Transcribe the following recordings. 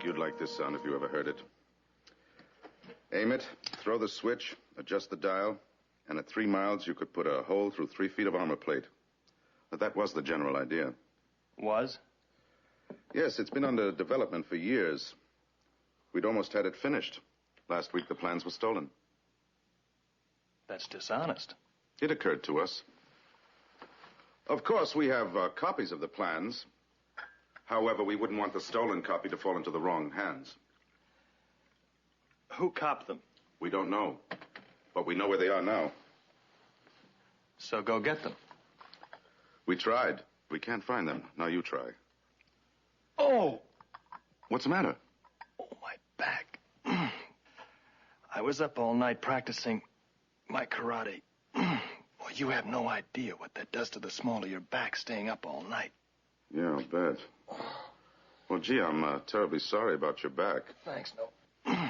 You'd like this sound if you ever heard it. Aim it, throw the switch, adjust the dial, and at 3 miles you could put a hole through 3 feet of armor plate. But that was the general idea. Was? Yes, it's been under development for years. We'd almost had it finished. Last week the plans were stolen. That's dishonest. It occurred to us. Of course, we have copies of the plans. However, we wouldn't want the stolen copy to fall into the wrong hands. Who copped them? We don't know. But we know where they are now. So go get them. We tried. We can't find them. Now you try. Oh! What's the matter? Oh, my back. I was up all night practicing my karate. Well, you have no idea what that does to the small of your back, staying up all night. Yeah, I'll bet. Well, gee, I'm terribly sorry about your back. Thanks, no.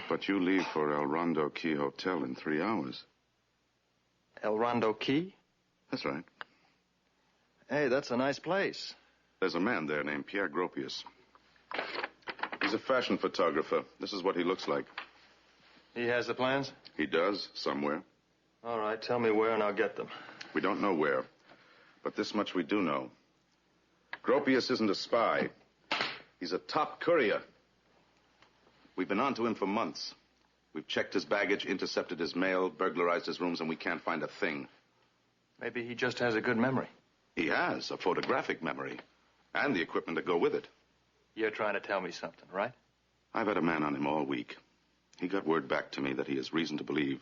But you leave for El Rondo Key Hotel in 3 hours. El Rondo Key? That's right. Hey, that's a nice place. There's a man there named Pierre Gropius. He's a fashion photographer. This is what he looks like. He has the plans? He does, somewhere. All right, tell me where and I'll get them. We don't know where, but this much we do know. Gropius isn't a spy. He's a top courier. We've been on to him for months. We've checked his baggage, intercepted his mail, burglarized his rooms, and we can't find a thing. Maybe he just has a good memory. He has a photographic memory, and the equipment to go with it. You're trying to tell me something, right? I've had a man on him all week. He got word back to me that he has reason to believe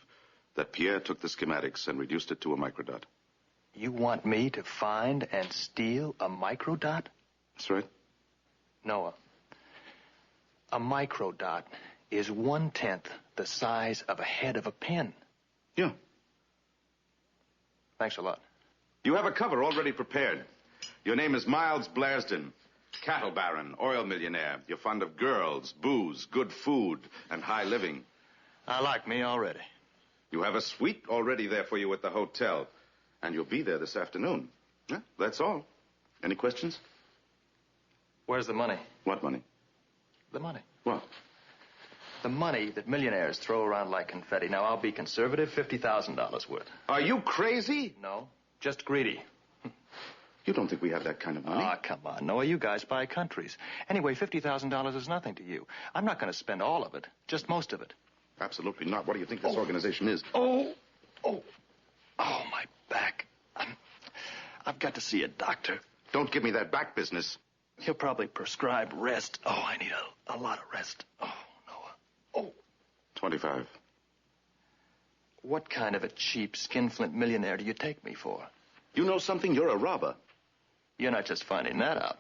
that Pierre took the schematics and reduced it to a microdot. You want me to find and steal a microdot? That's right. Noah, a microdot is 1/10 the size of a head of a pin. Yeah. Thanks a lot. You have a cover already prepared. Your name is Miles Blairsden, cattle baron, oil millionaire. You're fond of girls, booze, good food, and high living. I like me already. You have a suite already there for you at the hotel. And you'll be there this afternoon. Yeah, that's all. Any questions? Where's the money? What money? The money. What? The money that millionaires throw around like confetti. Now, I'll be conservative, $50,000 worth. Are you crazy? No, just greedy. You don't think we have that kind of money? Ah, come on, Noah. You guys buy countries. Anyway, $50,000 is nothing to you. I'm not going to spend all of it, just most of it. Absolutely not. What do you think this organization is? Oh, my back. I've got to see a doctor. Don't give me that back business. He'll probably prescribe rest. Oh, I need a lot of rest. Oh, Noah. Oh. 25. What kind of a cheap skinflint millionaire do you take me for? You know something? You're a robber. You're not just finding that out.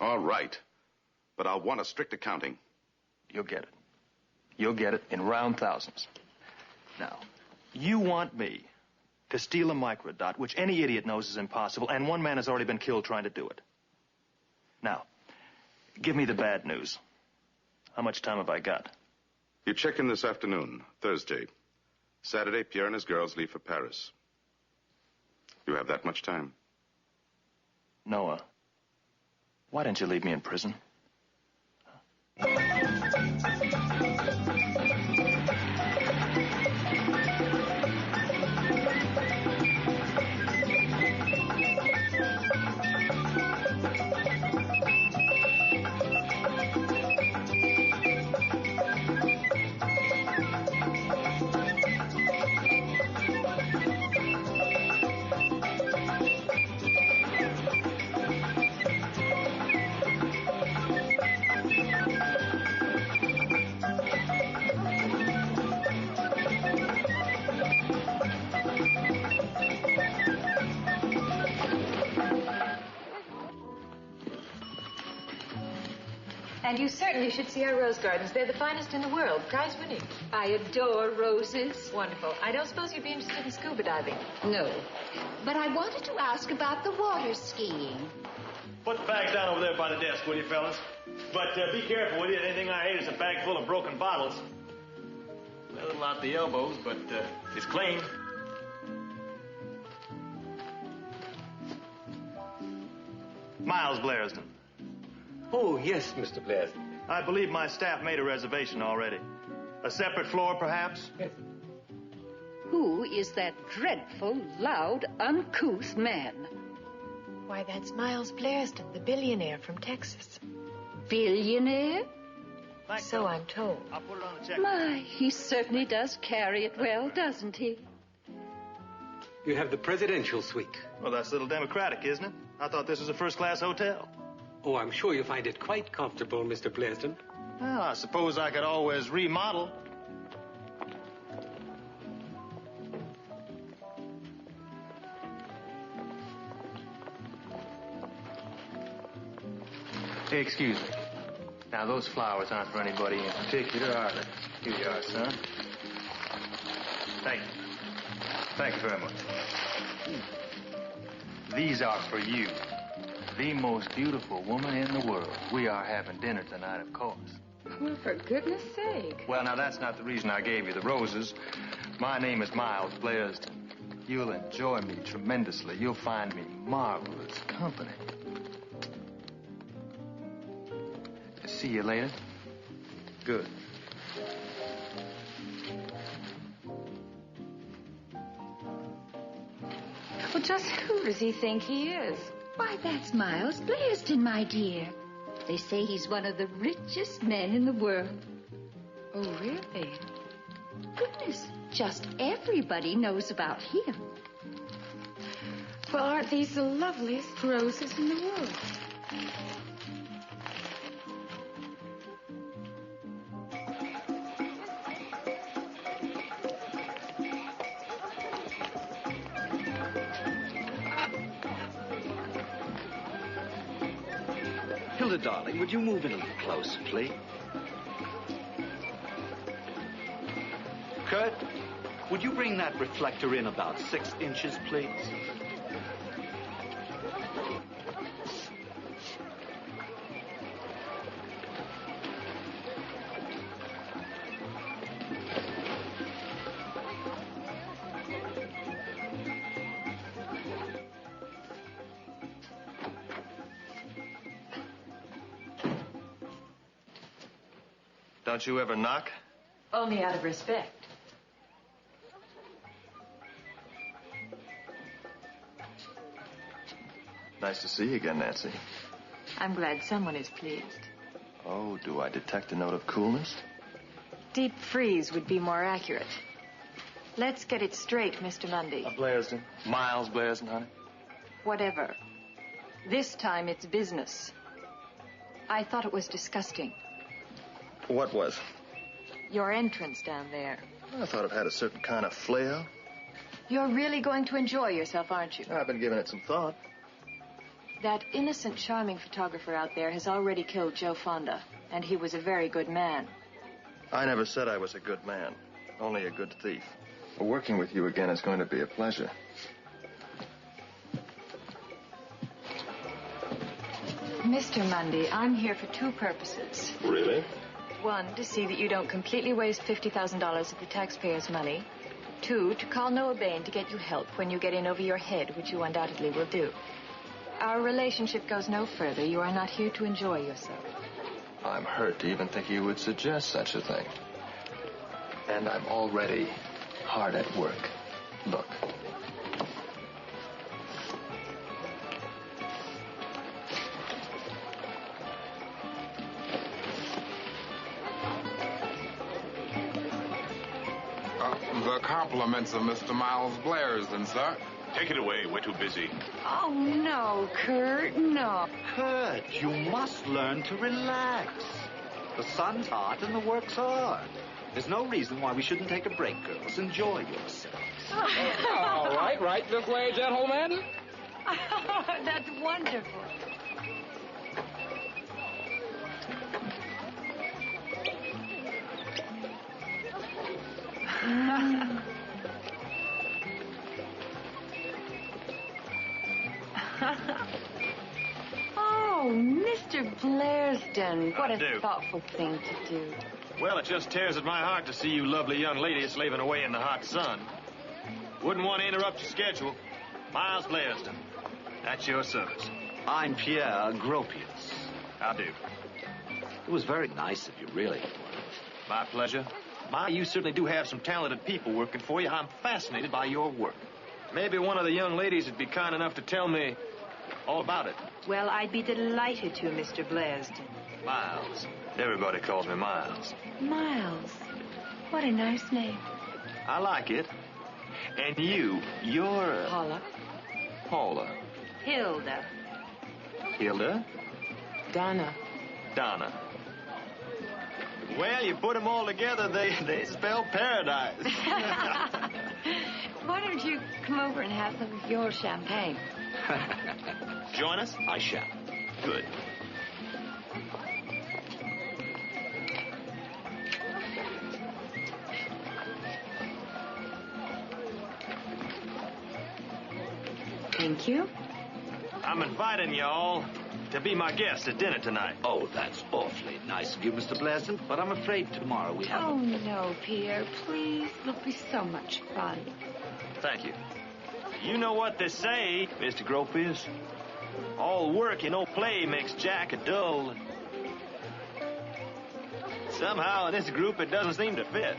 All right. But I'll want a strict accounting. You'll get it. You'll get it in round thousands. Now, you want me to steal a microdot, which any idiot knows is impossible, and one man has already been killed trying to do it. Now, give me the bad news. How much time have I got? You check in this afternoon, Thursday. Saturday, Pierre and his girls leave for Paris. You have that much time. Noah, why didn't you leave me in prison? And you certainly should see our rose gardens. They're the finest in the world, prize-winning. I adore roses. Wonderful. I don't suppose you'd be interested in scuba diving. No. But I wanted to ask about the water skiing. Put the bags down over there by the desk, will you, fellas? But be careful with it. Anything I hate is a bag full of broken bottles. A little out the elbows, but it's clean. Miles Blairsden. Oh, yes, Mr. Blairsden. I believe my staff made a reservation already. A separate floor, perhaps? Who is that dreadful, loud, uncouth man? Why, that's Miles Blairsden, the billionaire from Texas. Billionaire? So I'm told. I'll put it on the check. My, he certainly does carry it well, doesn't he? You have the presidential suite. Well, that's a little democratic, isn't it? I thought this was a first-class hotel. Oh, I'm sure you find it quite comfortable, Mr. Blairsden. Well, I suppose I could always remodel. Hey, excuse me. Now, those flowers aren't for anybody in particular, are they? Here you are, son. Thank you. Thank you very much. These are for you. The most beautiful woman in the world. We are having dinner tonight, of course. Well, for goodness sake. Well, now, that's not the reason I gave you the roses. My name is Miles Blairsden. You'll enjoy me tremendously. You'll find me marvelous company. See you later. Good. Well, just who does he think he is? Why, that's Miles Blairsden, my dear. They say he's one of the richest men in the world. Oh, really? Goodness, just everybody knows about him. Well, aren't these the loveliest roses in the world? Hilda, darling, would you move in a little closer, please? Kurt, would you bring that reflector in about 6 inches, please? Don't you ever knock? Only out of respect. Nice to see you again, Nancy. I'm glad someone is pleased. Oh, do I detect a note of coolness? Deep freeze would be more accurate. Let's get it straight, Mr. Mundy. Blairsden. Miles Blairsden, honey. Whatever. This time it's business. I thought it was disgusting. What was? Your entrance down there. I thought it had a certain kind of flair. You're really going to enjoy yourself, aren't you? I've been giving it some thought. That innocent, charming photographer out there has already killed Joe Fonda, and he was a very good man. I never said I was a good man, only a good thief. Working with you again is going to be a pleasure. Mr. Mundy, I'm here for 2 purposes. Really? 1, to see that you don't completely waste $50,000 of the taxpayers' money. 2, to call Noah Bain to get you help when you get in over your head, which you undoubtedly will do. Our relationship goes no further. You are not here to enjoy yourself. I'm hurt to even think you would suggest such a thing. And I'm already hard at work. Look. The compliments of Mr. Miles Blairsden, sir. Take it away. We're too busy. Oh, no, Kurt, no. Kurt, you must learn to relax. The sun's hot and the work's hard. There's no reason why we shouldn't take a break, girls. Enjoy yourselves. All right, right this way, gentlemen. That's wonderful. Oh, Mr. Blairsden, what I a do. thoughtful thing to do. Well, it just tears at my heart to see you lovely young ladies slaving away in the hot sun. Wouldn't want to interrupt your schedule. Miles Blairsden, at your service. I'm Pierre Gropius. How do? It was very nice of you, really. My pleasure. You certainly do have some talented people working for you. I'm fascinated by your work. Maybe one of the young ladies would be kind enough to tell me all about it. Well, I'd be delighted to, Mr. Blairsden. Miles. Everybody calls me Miles. Miles. What a nice name. I like it. And you're... Paula. Paula. Hilda. Hilda? Donna. Donna. Well, you put them all together, they spell paradise. Why don't you come over and have some of your champagne? Join us? I shall. Good. Thank you. I'm inviting y'all to be my guests at dinner tonight. Oh, that's awfully nice of you, Mr. Blairsden, but I'm afraid tomorrow we have... Oh, no, Pierre, please. It'll be so much fun. Thank you. You know what they say, Mr. Gropius. All work and no play makes Jack a dull. Somehow in this group it doesn't seem to fit.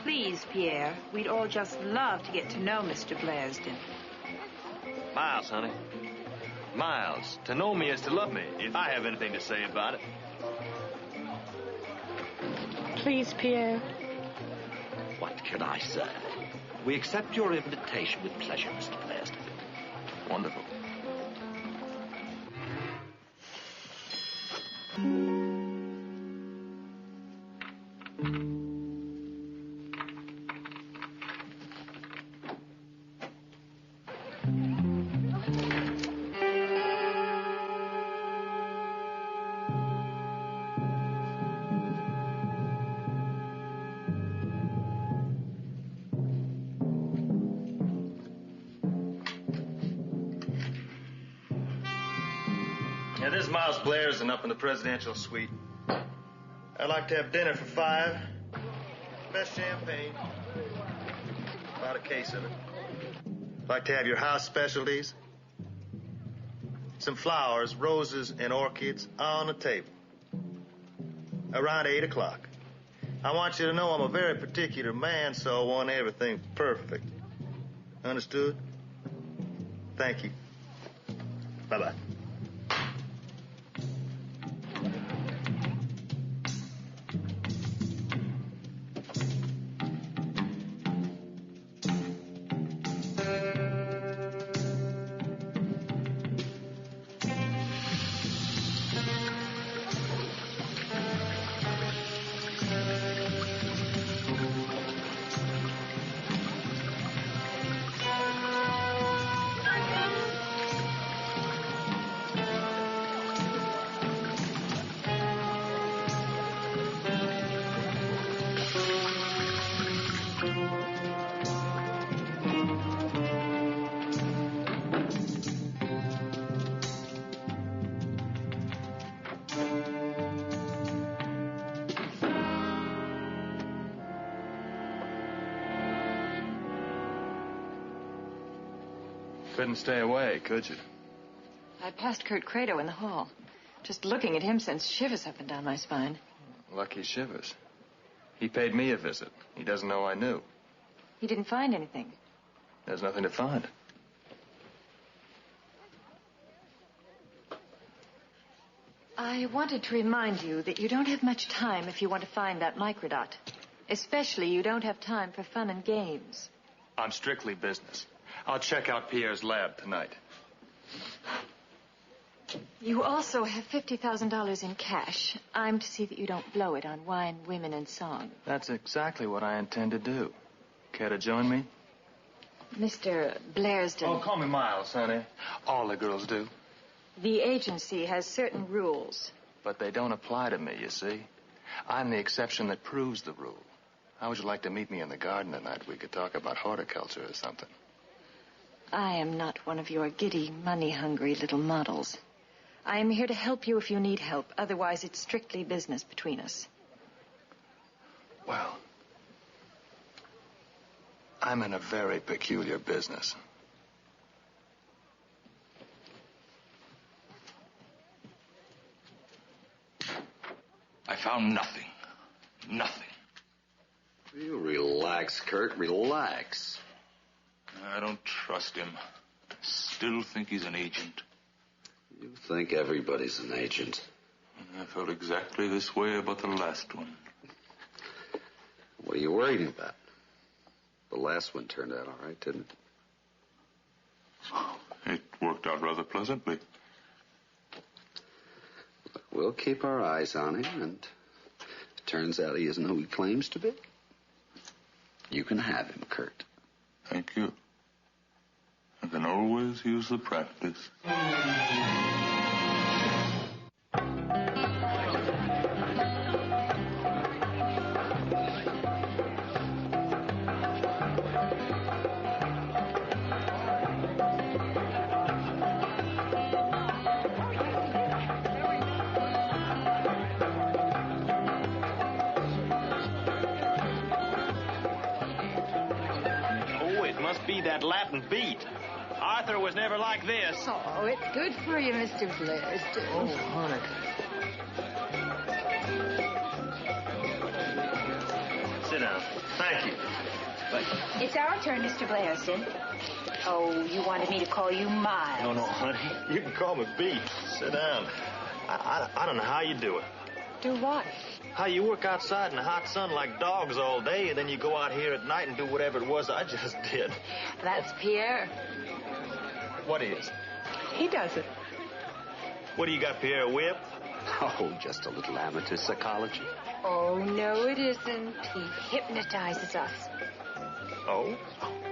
Please, Pierre, we'd all just love to get to know Mr. Blairsden. Miles, honey. Miles, to know me is to love me, if I have anything to say about it. Please, Pierre. What can I say? We accept your invitation with pleasure, Mr. Blairsden. Wonderful. Yeah, this is Miles Blairsden up in the presidential suite. I'd like to have dinner for 5. Best champagne. About a case of it. Like to have your house specialties. Some flowers, roses, and orchids on the table. Around 8 o'clock. I want you to know I'm a very particular man, so I want everything perfect. Understood? Thank you. Bye-bye. Couldn't stay away, could you? I passed Kurt Credo in the hall. Just looking at him sends shivers up and down my spine. Lucky Shivers. He paid me a visit. He doesn't know I knew. He didn't find anything. There's nothing to find. I wanted to remind you that you don't have much time if you want to find that microdot. Especially you don't have time for fun and games. I'm strictly business. I'll check out Pierre's lab tonight. You also have $50,000 in cash. I'm to see that you don't blow it on wine, women, and song. That's exactly what I intend to do. Care to join me? Mr. Blairsden. Oh, call me Miles, honey. All the girls do. The agency has certain rules. But they don't apply to me, you see. I'm the exception that proves the rule. How would you like to meet me in the garden tonight? We could talk about horticulture or something. I am not one of your giddy, money-hungry little models. I am here to help you if you need help. Otherwise, it's strictly business between us. Well, I'm in a very peculiar business. I found nothing. Nothing. You relax, Kurt. Relax. I don't trust him. Still think he's an agent. You think everybody's an agent. I felt exactly this way about the last one. What are you worried about? The last one turned out all right, didn't it? It worked out rather pleasantly. We'll keep our eyes on him, and it turns out he isn't who he claims to be. You can have him, Kurt. Thank you. I can always use the practice. That Latin beat. Arthur was never like this. Oh, it's good for you, Mr. Blaisdell. Oh, honey. Sit down. Thank you. It's our turn, Mr. Blaisdell. Oh, you wanted me to call you Miles. No, honey. You can call me B. Sit down. I don't know how you do it. Do what? How you work outside in the hot sun like dogs all day, and then you go out here at night and do whatever it was I just did. That's Pierre. What is? He does it. What do you got, Pierre, a whip? Oh, just a little amateur psychology. Oh, no, it isn't. He hypnotizes us. Oh?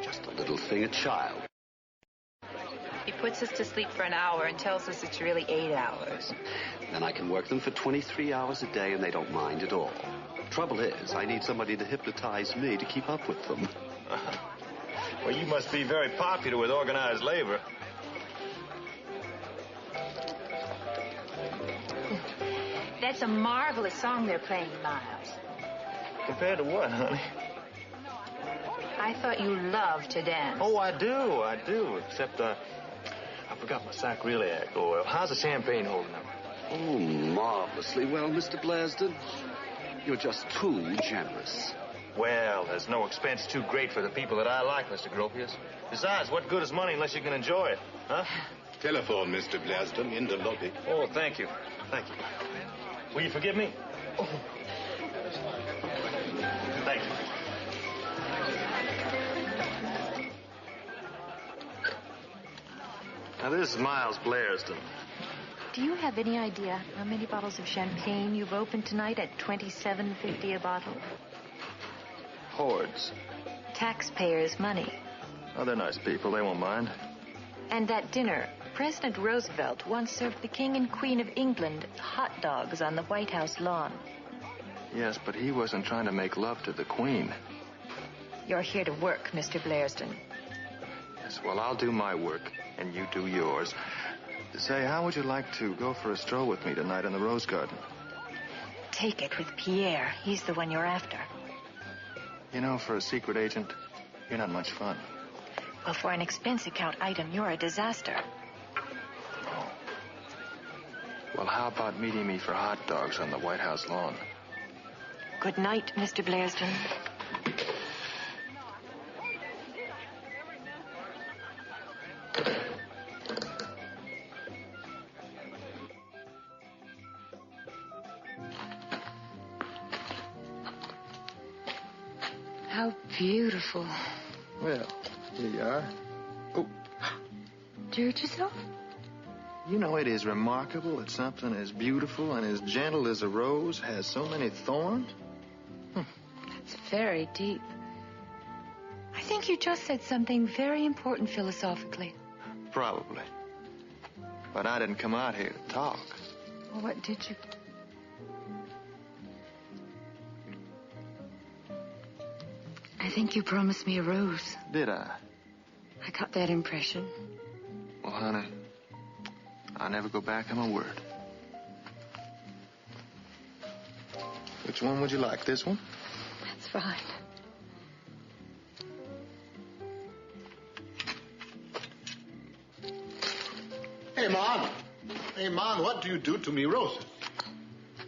Just a little thing, a child. He puts us to sleep for an hour and tells us it's really 8 hours. Then I can work them for 23 hours a day, and they don't mind at all. Trouble is, I need somebody to hypnotize me to keep up with them. Well, you must be very popular with organized labor. That's a marvelous song they're playing, Miles. Compared to what, honey? I thought you loved to dance. Oh, I do. Except, I forgot my sacroiliac oil. How's the champagne holding up? Oh, marvelously well, Mr. Blaisdell. You're just too generous. Well, there's no expense too great for the people that I like, Mr. Gropius. Besides, what good is money unless you can enjoy it, huh? Telephone, Mr. Blaisdell, in the lobby. Oh, thank you. Thank you. Will you forgive me? Oh. Thank you. Now, this is Miles Blairsden. Do you have any idea how many bottles of champagne you've opened tonight at $27.50 a bottle? Hordes. Taxpayers' money. Oh, they're nice people. They won't mind. And that dinner, President Roosevelt once served the King and Queen of England hot dogs on the White House lawn. Yes, but he wasn't trying to make love to the Queen. You're here to work, Mr. Blairsden. Yes, well, I'll do my work, and you do yours. Say, how would you like to go for a stroll with me tonight in the Rose Garden? Take it with Pierre. He's the one you're after. You know, for a secret agent, you're not much fun. Well, for an expense account item, you're a disaster. Oh. Well, how about meeting me for hot dogs on the White House lawn? Good night, Mr. Blairsden. How beautiful. Well, here you are. Oh. Do you hurt yourself? You know, it is remarkable that something as beautiful and as gentle as a rose has so many thorns. That's very deep. I think you just said something very important philosophically. Probably. But I didn't come out here to talk. Well, what did you... I think you promised me a rose. Did I? I got that impression. Well, honey, I never go back on my word. Which one would you like? This one? That's fine. Hey, Mon. Hey, Mon, what do you do to me roses?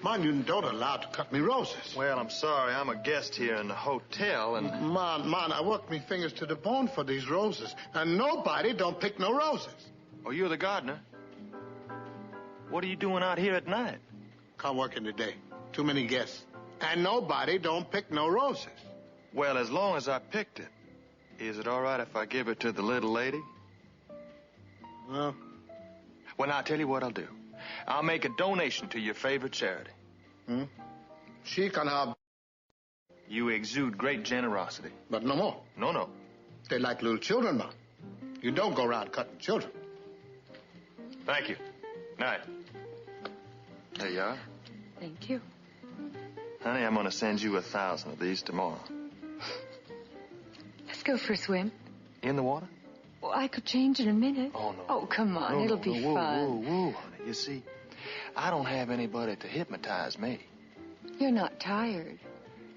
Mon, you don't allow to cut me roses. Well, I'm sorry. I'm a guest here in the hotel, and... Mon, I worked me fingers to the bone for these roses, and nobody don't pick no roses. Oh, you're the gardener? What are you doing out here at night? Can't work in the day. Too many guests. And nobody don't pick no roses. Well, as long as I picked it, is it all right if I give it to the little lady? Well, now, I'll tell you what I'll do. I'll make a donation to your favorite charity. She can have... You exude great generosity. But no more. No. They like little children, Mon. You don't go around cutting children. Thank you. Night. There you are. Thank you. Honey, I'm going to send you 1,000 of these tomorrow. Let's go for a swim. In the water? Well, I could change in a minute. Oh, no. Oh, come on. It'll be fun. Whoa, honey. You see, I don't have anybody to hypnotize me. You're not tired.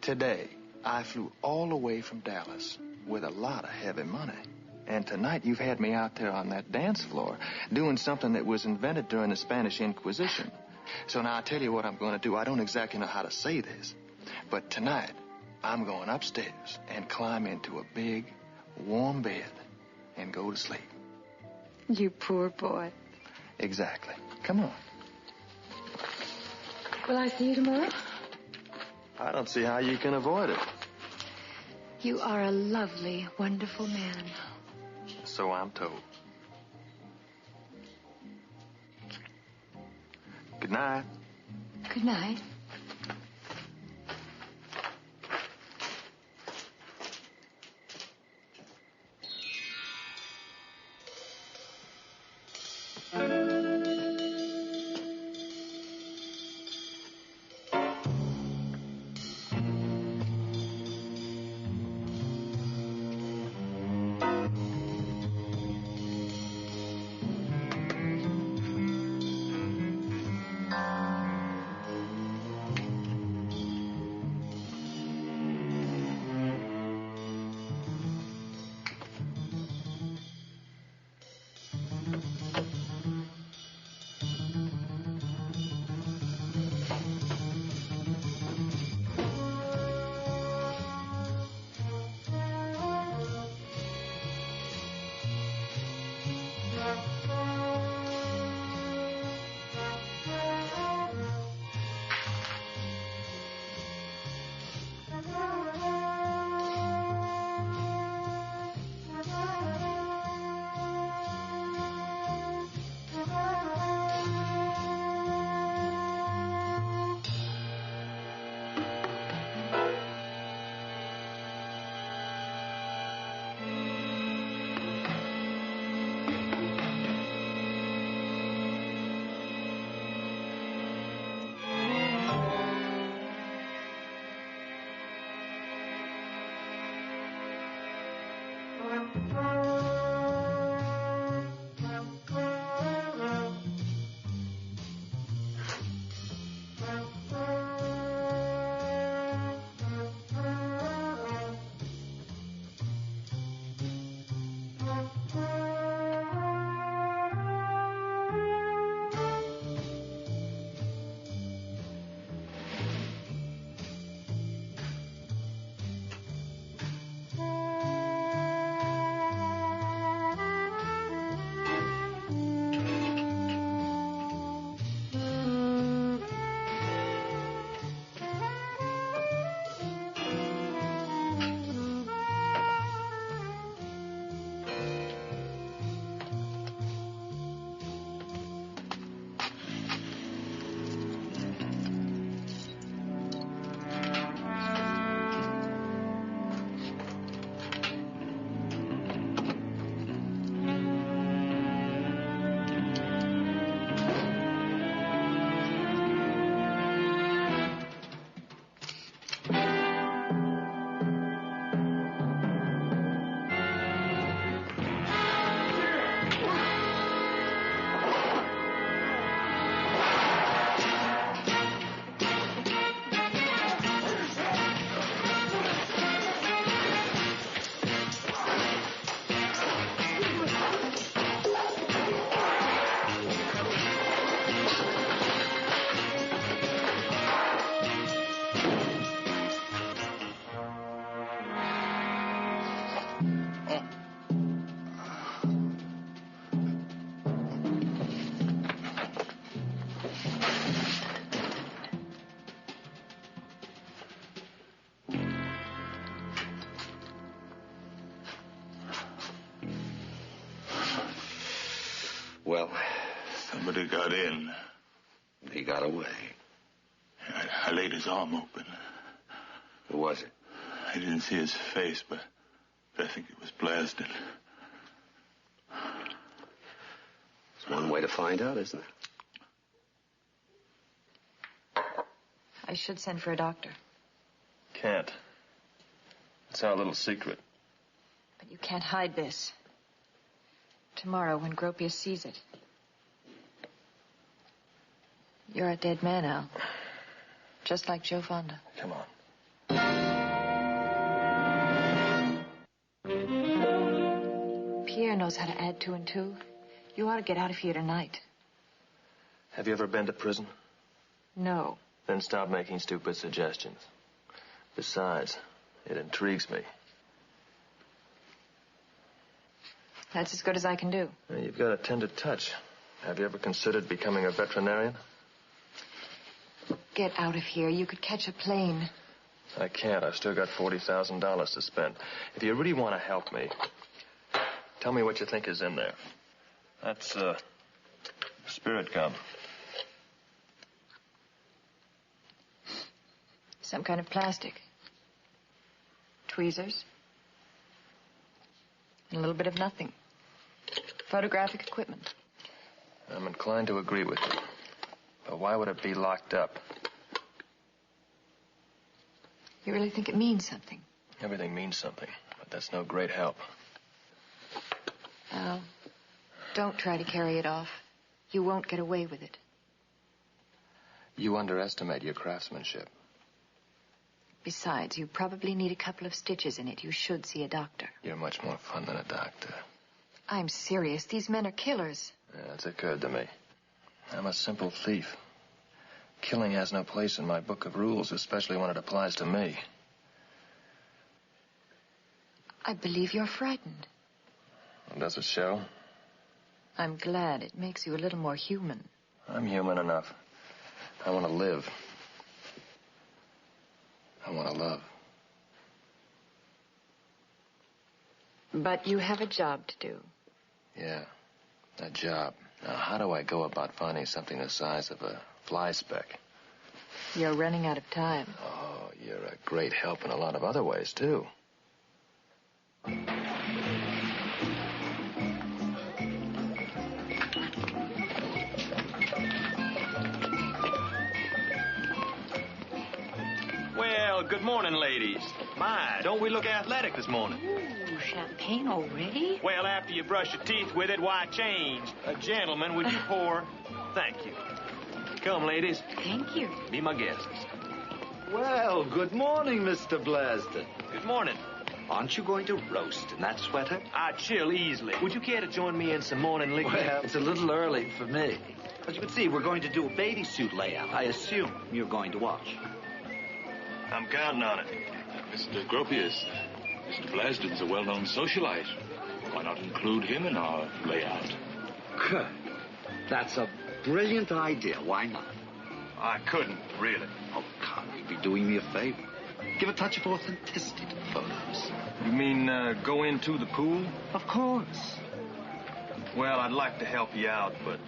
Today, I flew all the way from Dallas with a lot of heavy money. And tonight you've had me out there on that dance floor doing something that was invented during the Spanish Inquisition. So now I'll tell you what I'm going to do. I don't exactly know how to say this, but tonight I'm going upstairs and climb into a big, warm bed and go to sleep. You poor boy. Exactly. Come on. Will I see you tomorrow? I don't see how you can avoid it. You are a lovely, wonderful man. So I'm told. Good night. Good night. Well, Somebody got in. he got away. I laid his arm open. Who was it? I didn't see his face, but I think it was Blasden. There's one way to find out, isn't there? I should send for a doctor. Can't. It's our little secret. But you can't hide this. Tomorrow, when Gropius sees it. You're a dead man, Al. Just like Joe Fonda. Come on. Pierre knows how to add 2 and 2. You ought to get out of here tonight. Have you ever been to prison? No. Then stop making stupid suggestions. Besides, it intrigues me. That's as good as I can do. You've got a tender touch. Have you ever considered becoming a veterinarian? Get out of here. You could catch a plane. I can't. I've still got $40,000 to spend. If you really want to help me, tell me what you think is in there. That's, spirit gum. Some kind of plastic. Tweezers. And a little bit of nothing. Photographic equipment. I'm inclined to agree with you. But why would it be locked up? You really think it means something? Everything means something, but that's no great help. Al, don't try to carry it off. You won't get away with it. You underestimate your craftsmanship. Besides, you probably need a couple of stitches in it. You should see a doctor. You're much more fun than a doctor. I'm serious. These men are killers. Yeah, it's occurred to me. I'm a simple thief. Killing has no place in my book of rules, especially when it applies to me. I believe you're frightened. Does it show? I'm glad. It makes you a little more human. I'm human enough. I want to live. I want to love. But you have a job to do. Yeah, a job. Now, how do I go about finding something the size of a fly speck? You're running out of time. Oh, you're a great help in a lot of other ways, too. Well, good morning, ladies. My, don't we look athletic this morning? Ooh, champagne already? Well, after you brush your teeth with it, why change? Gentlemen, would you pour? Thank you. Come, ladies. Thank you. Be my guests. Well, good morning, Mr. Blasden. Good morning. Aren't you going to roast in that sweater? I'd chill easily. Would you care to join me in some morning liquor? Well, it's a little early for me. As you can see, we're going to do a bathing suit layout. I assume you're going to watch. I'm counting on it. Mr. Gropius, Mr. Blasden's a well-known socialite. Why not include him in our layout? Good. That's a brilliant idea. Why not? I couldn't, really. Oh, come, you'd be doing me a favor. Give a touch of authenticity to the photos. You mean go into the pool? Of course. Well, I'd like to help you out, but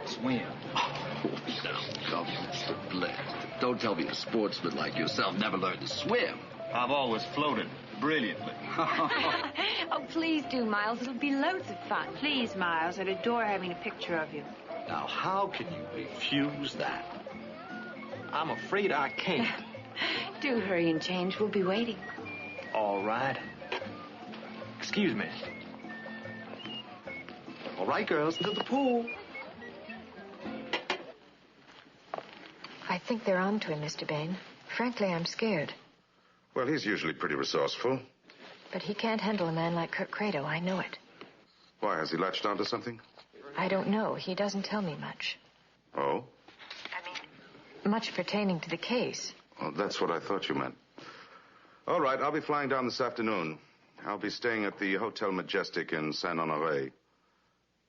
swim. Oh, now, come, Mr. Blasden. Don't tell me a sportsman like yourself never learned to swim. I've always floated brilliantly. Oh, please do, Miles. It'll be loads of fun. Please, Miles. I'd adore having a picture of you. Now, how can you refuse that? I'm afraid I can't. Do hurry and change. We'll be waiting. All right. Excuse me. All right, girls, into the pool. I think they're on to him, Mr. Bain. Frankly, I'm scared. Well, he's usually pretty resourceful. But he can't handle a man like Kirk Credo. I know it. Why, has he latched onto something? I don't know. He doesn't tell me much. Oh? Much pertaining to the case. Well, that's what I thought you meant. All right, I'll be flying down this afternoon. I'll be staying at the Hotel Majestic in Saint-Honoré.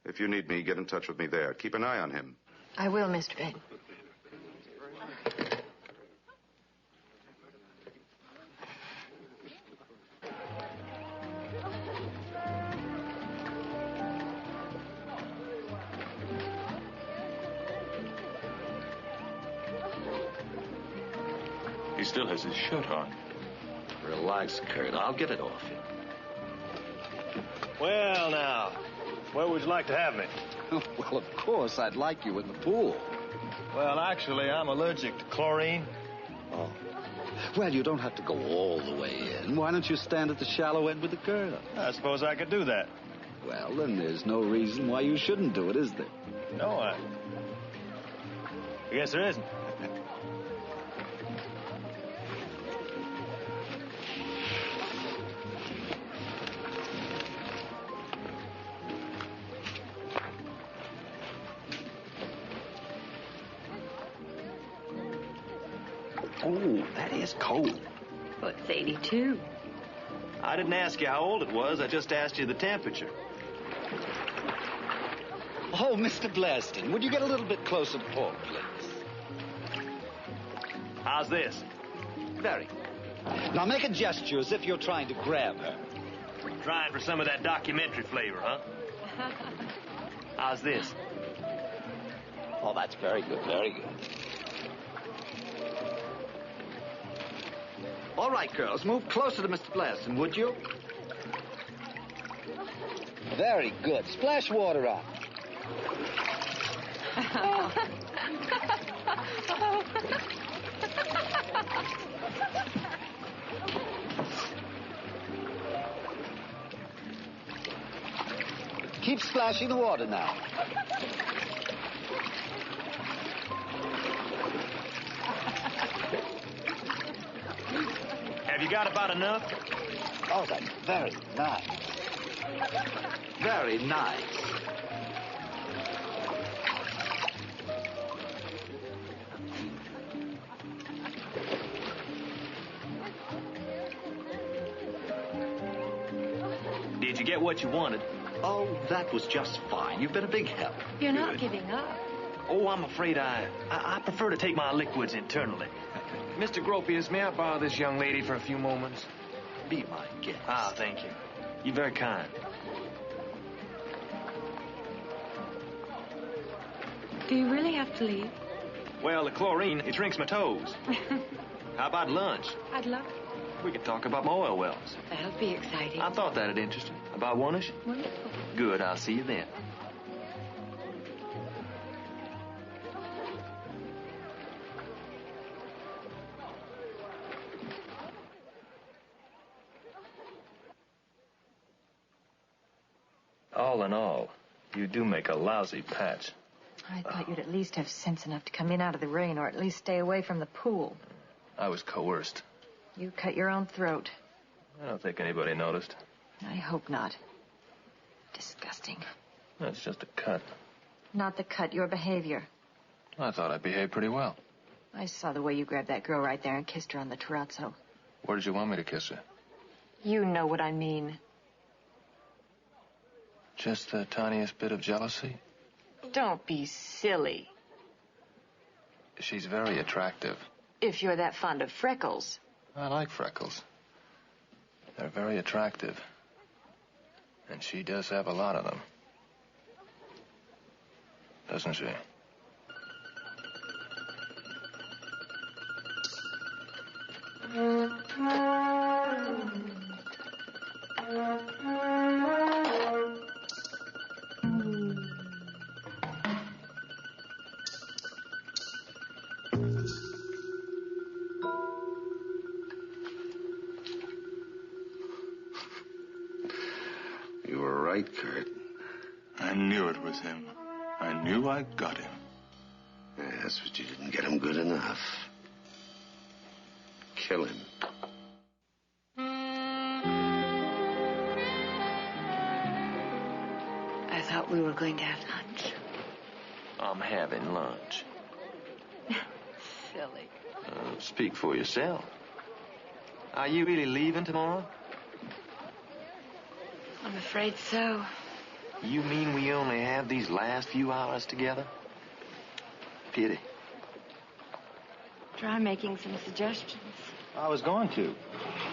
If you need me, get in touch with me there. Keep an eye on him. I will, Mr. Payne. He still has his shirt on. Relax, Kurt. I'll get it off him. Well, now, where would you like to have me? Well, of course, I'd like you in the pool. Well, actually, I'm allergic to chlorine. Oh. Well, you don't have to go all the way in. Why don't you stand at the shallow end with the girl? I suppose I could do that. Well, then there's no reason why you shouldn't do it, is there? No, I guess there isn't. Oh, that is cold. Well, it's 82. I didn't ask you how old it was. I just asked you the temperature. Oh, Mr. Blaston, would you get a little bit closer to Paul, please? How's this? Very. Now make a gesture as if you're trying to grab her. Trying for some of that documentary flavor, huh? How's this? Oh, that's very good, very good. All right, girls, move closer to Mr. Blaston, would you? Very good. Splash water on. Keep splashing the water now. Have you got about enough? Oh, that's very nice. Very nice. Did you get what you wanted? Oh, that was just fine. You've been a big help. You're not giving up. Oh, I'm afraid I prefer to take my liquids internally. Mr. Gropius, may I borrow this young lady for a few moments? Be my guest. Ah, thank you. You're very kind. Do you really have to leave? Well, the chlorine, it shrinks my toes. How about lunch? I'd love it. We could talk about my oil wells. That'll be exciting. I thought that'd interest you. About one-ish? Wonderful. Good, I'll see you then. All in all, you do make a lousy patch. I thought you'd at least have sense enough to come in out of the rain or at least stay away from the pool. I was coerced. You cut your own throat. I don't think anybody noticed. I hope not. Disgusting. That's just a cut. Not the cut, your behavior. I thought I behaved pretty well. I saw the way you grabbed that girl right there and kissed her on the terrazzo. Where did you want me to kiss her? You know what I mean. Just the tiniest bit of jealousy? Don't be silly. She's very attractive. If you're that fond of freckles. I like freckles. They're very attractive. And she does have a lot of them. Doesn't she? You were right, Kurt. I knew it was him. I knew I got him. Yes, but you didn't get him good enough. Kill him. I thought we were going to have lunch. I'm having lunch. Silly. Speak for yourself. Are you really leaving tomorrow? I'm afraid so. You mean we only have these last few hours together? Pity. Try making some suggestions. I was going to.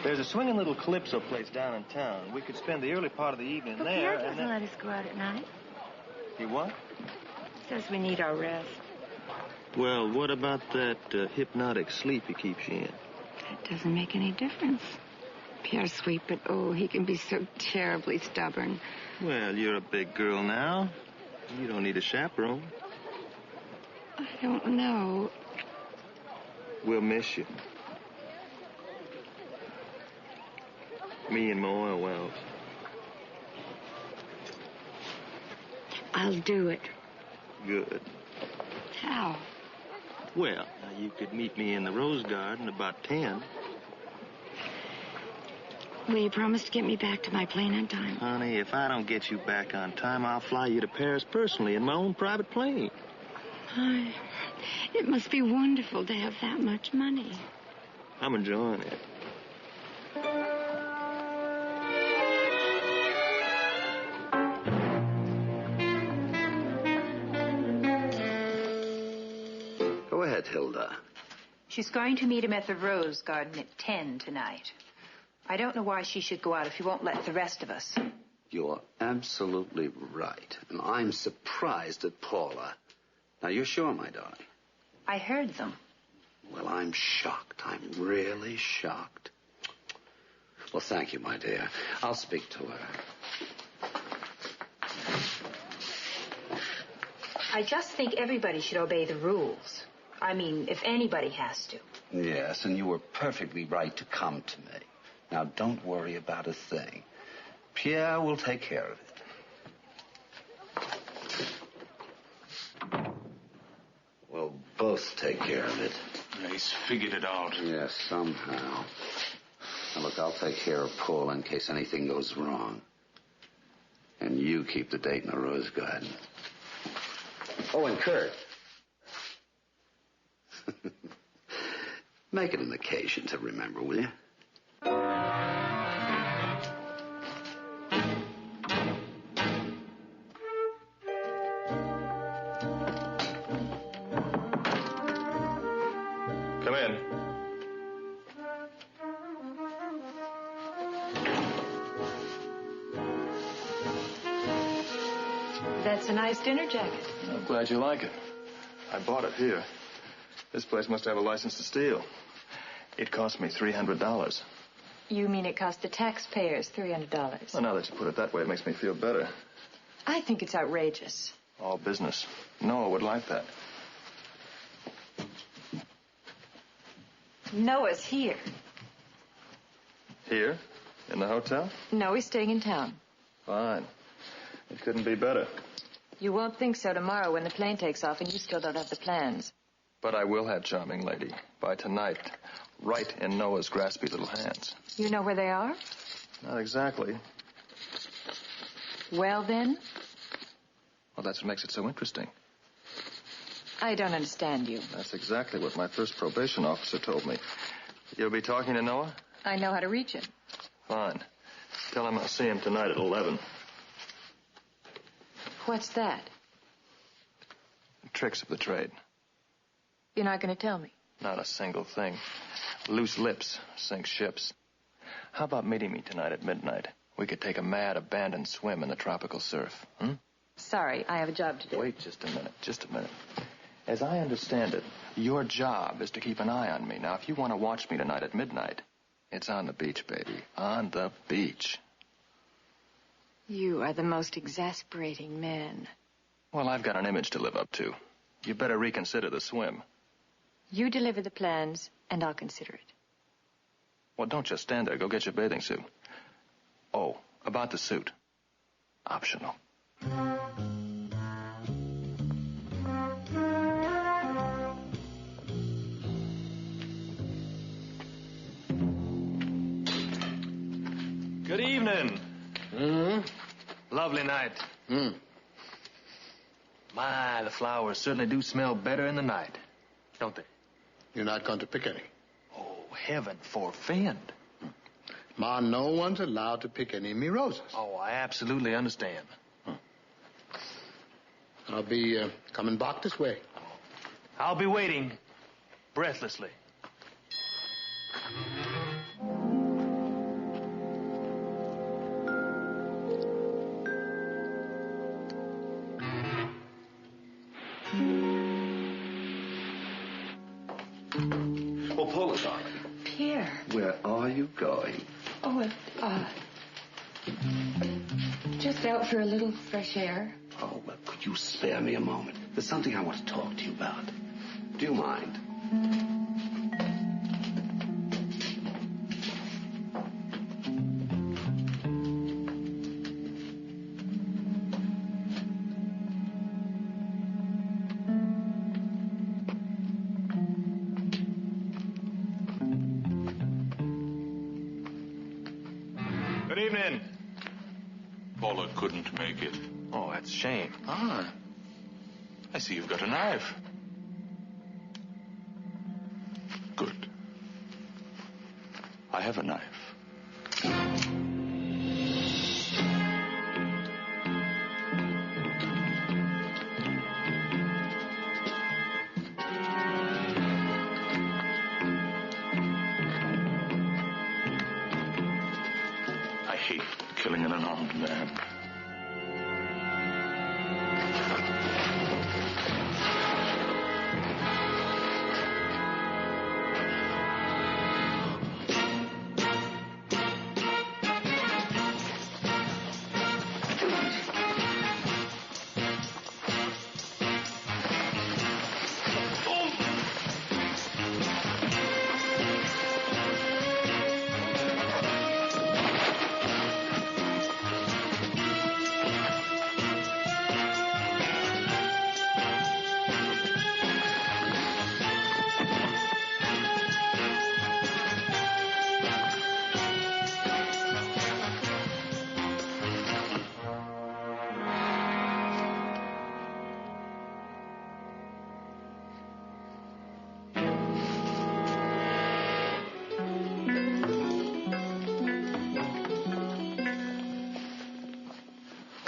There's a swinging little calypso place down in town. We could spend the early part of the evening But there. Pierre doesn't let us go out at night. He what? Says we need our rest. Well, what about that hypnotic sleep he keeps you in? That doesn't make any difference. Pierre's sweet, but oh, he can be so terribly stubborn. Well, you're a big girl now. You don't need a chaperone. I don't know. We'll miss you. Me and my oil wells. I'll do it. Good. How? Well, now you could meet me in the Rose Garden about 10. Will you promise to get me back to my plane on time? Honey, if I don't get you back on time, I'll fly you to Paris personally in my own private plane. It must be wonderful to have that much money. I'm enjoying it. Go ahead, Hilda. She's going to meet him at the Rose Garden at 10 tonight. I don't know why she should go out if he won't let the rest of us. You're absolutely right. And I'm surprised at Paula. Now, you're sure, my darling? I heard them. Well, I'm shocked. I'm really shocked. Well, thank you, my dear. I'll speak to her. I just think everybody should obey the rules. I mean, if anybody has to. Yes, and you were perfectly right to come to me. Now, don't worry about a thing. Pierre will take care of it. We'll both take care of it. He's figured it out. Yes, somehow. Now, look, I'll take care of Paul in case anything goes wrong. And you keep the date in the Rose Garden. Oh, and Kurt. Make it an occasion to remember, will you? Come in. That's a nice dinner jacket. I'm glad you like it. I bought it here. This place must have a license to steal. It cost me $300. You mean it cost the taxpayers $300? Well, now that you put it that way, it makes me feel better. I think it's outrageous. All business. Noah would like that. Noah's here. Here? In the hotel? No, he's staying in town. Fine. It couldn't be better. You won't think so tomorrow when the plane takes off and you still don't have the plans. But I will have, charming lady, by tonight, right in Noah's graspy little hands. You know where they are? Not exactly. Well, then? Well, that's what makes it so interesting. I don't understand you. That's exactly what my first probation officer told me. You'll be talking to Noah? I know how to reach him. Fine. Tell him I'll see him tonight at 11. What's that? Tricks of the trade. You're not going to tell me? Not a single thing. Loose lips sink ships. How about meeting me tonight at midnight? We could take a mad, abandoned swim in the tropical surf. Sorry, I have a job to do. Wait just a minute, just a minute. As I understand it, your job is to keep an eye on me. Now, if you want to watch me tonight at midnight, it's on the beach, baby. On the beach. You are the most exasperating man. Well, I've got an image to live up to. You better reconsider the swim. You deliver the plans, and I'll consider it. Well, don't just stand there. Go get your bathing suit. Oh, about the suit. Optional. Good evening. Lovely night. My, the flowers certainly do smell better in the night, don't they? You're not going to pick any? Oh, heaven forfend. Ma, no one's allowed to pick any of me roses. Oh, I absolutely understand. I'll be coming back this way. I'll be waiting breathlessly. Oh, Paula, darling. Pierre. Where are you going? Oh, just out for a little fresh air. Oh, well, could you spare me a moment? There's something I want to talk to you about. Do you mind? Good evening. Paula couldn't make it. Oh, that's a shame. Ah. I see you've got a knife. Good. I have a knife. I hate killing an unarmed man.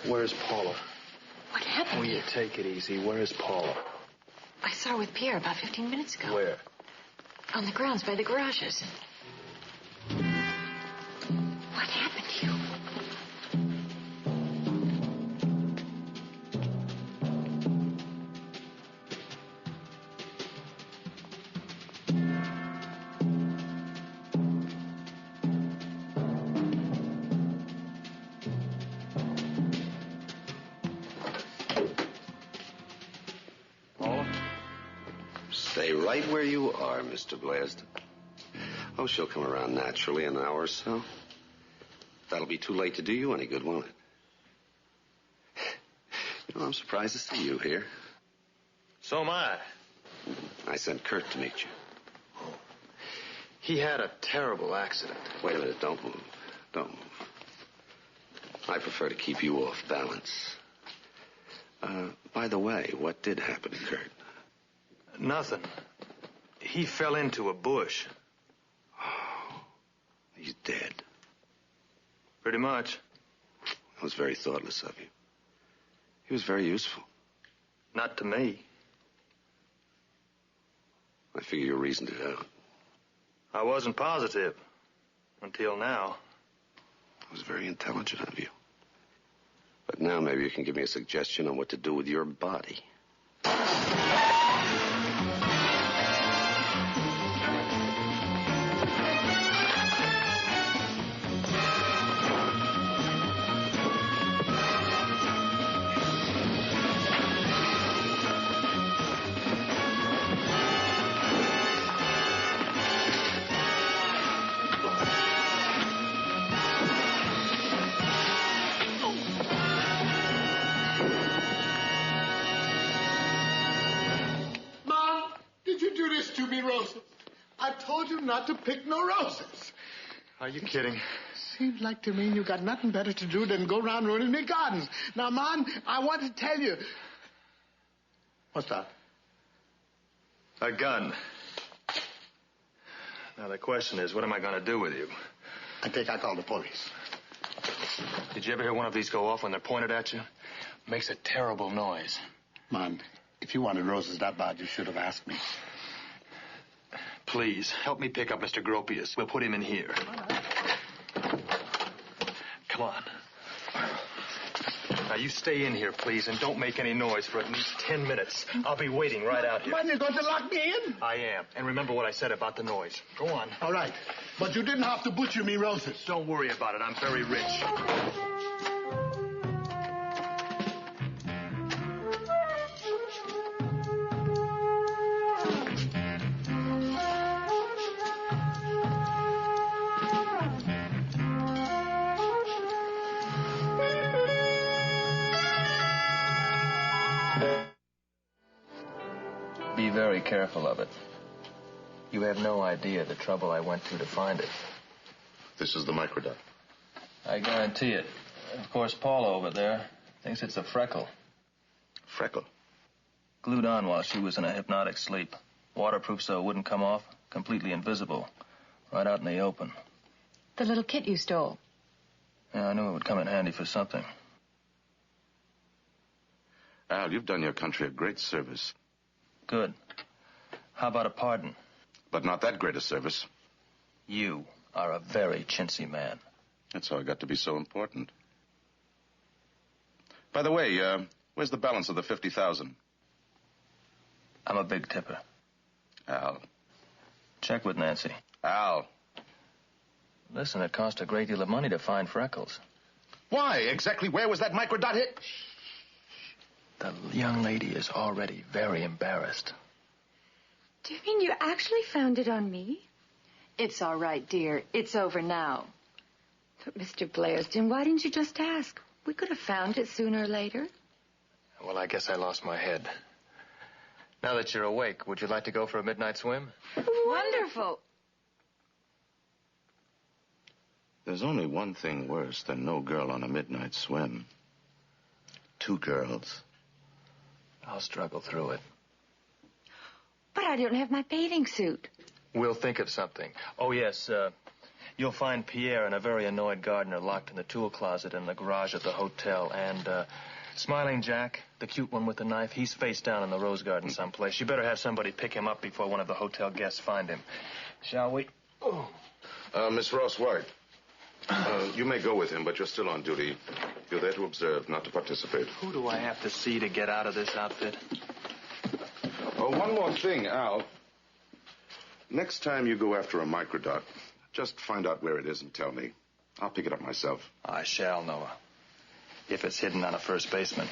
Where's Paula? What happened? Will you take it easy? Where's Paula? I saw her with Pierre about 15 minutes ago. Where? On the grounds by the garages. What happened to you? Stay right where you are, Mr. Blaisdell. Oh, she'll come around naturally in an hour or so. That'll be too late to do you any good, won't it? You know, I'm surprised to see you here. So am I. I sent Kurt to meet you. He had a terrible accident. Wait a minute, don't move. Don't move. I prefer to keep you off balance. By the way, what did happen to Kurt? Nothing. He fell into a bush. Oh, he's dead. Pretty much. That was very thoughtless of you. He was very useful. Not to me. I figure your reason to doubt. I wasn't positive. Until now. It was very intelligent of you. But now maybe you can give me a suggestion on what to do with your body. I told you not to pick no roses. Are you kidding? Seems like to me you got nothing better to do than go around ruining the gardens. Now, Mom, I want to tell you. What's that? A gun. Now, the question is, what am I going to do with you? I think I called the police. Did you ever hear one of these go off when they're pointed at you? Makes a terrible noise. Man, if you wanted roses that bad, you should have asked me. Please, help me pick up Mr. Gropius. We'll put him in here. Come on. Now, you stay in here, please, and don't make any noise for at least 10 minutes. I'll be waiting right out here. Man, you're going to lock me in? I am. And remember what I said about the noise. Go on. All right. But you didn't have to butcher me roses. Don't worry about it. I'm very rich. Be very careful of it. You have no idea the trouble I went to find it. This is the microdot. I guarantee it. Of course, Paula over there thinks it's a freckle. Freckle? Glued on while she was in a hypnotic sleep. Waterproof so it wouldn't come off. Completely invisible. Right out in the open. The little kit you stole. Yeah, I knew it would come in handy for something. Al, you've done your country a great service. Good. How about a pardon? But not that great a service. You are a very chintzy man. That's how I got to be so important. By the way, where's the balance of the 50,000? I'm a big tipper. Al. Check with Nancy. Al. Listen, it cost a great deal of money to find Freckles. Why? Exactly where was that microdot hit? The young lady is already very embarrassed. Do you mean you actually found it on me? It's all right, dear. It's over now. But, Mr. Blairsden, why didn't you just ask? We could have found it sooner or later. Well, I guess I lost my head. Now that you're awake, would you like to go for a midnight swim? Wonderful. There's only one thing worse than no girl on a midnight swim. Two girls. I'll struggle through it. But I don't have my bathing suit. We'll think of something. Oh, yes, you'll find Pierre and a very annoyed gardener locked in the tool closet in the garage at the hotel. And Smiling Jack, the cute one with the knife, he's face down in the rose garden someplace. You better have somebody pick him up before one of the hotel guests find him. Shall we? Oh. Miss Ross White, you may go with him, but you're still on duty. You're there to observe, not to participate. Who do I have to see to get out of this outfit? Oh, one more thing, Al. Next time you go after a microdot, just find out where it is and tell me. I'll pick it up myself. I shall, Noah. If it's hidden on a first baseman.